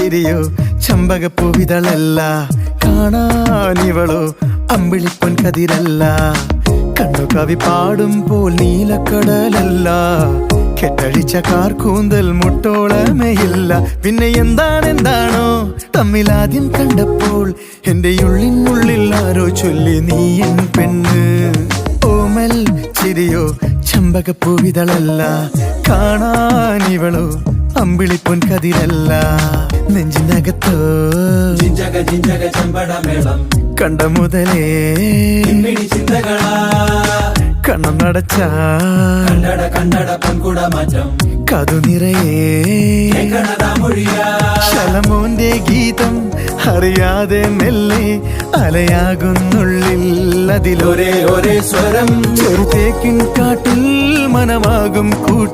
ചിരിയോ ചമ്പകപ്പൂവിതളല്ല, കാണാനിവളോ അമ്പിളിപ്പൊൻ കതിരല്ല. കണ്ണു കവി പാടുമ്പോൾ നീലക്കടലല്ല, കെട്ടഴിച്ച കാർക്കൂന്തൽ മുട്ടോളമേയില്ല. പിന്നെ എന്താണെന്താണോ തമ്മിലാദ്യം കണ്ടപ്പോൾ എന്റെ ഉള്ളിനുള്ളിൽ ആരോ ചൊല്ലി നീ എൻ പെണ്ണ്. ഓമൽ ചിരിയോ ചമ്പകപ്പൂവിതളല്ല, കാണാനിവളോ അമ്പിളിപ്പൊൻ കതിരല്ല. നെഞ്ചിനകത്തോ ജിഞ്ചക ജിഞ്ചക ചെമ്പടമേളം കണ്ട മുതലേ ചിന്തകളാ, കണ്ണം നടച്ച കണ്ടട കണ്ടട പൊൻകുട മാറ്റം കതു നിറയെ ശലമോന്റെ ഗീതം അറിയാതെ മെല്ലെ അലയാകുന്നുള്ളിൽ. അതിലൊരേ ഒരേ സ്വരം ചെറുതേക്കിൻ കാട്ടിൽ മനമാകും കൂട്ടി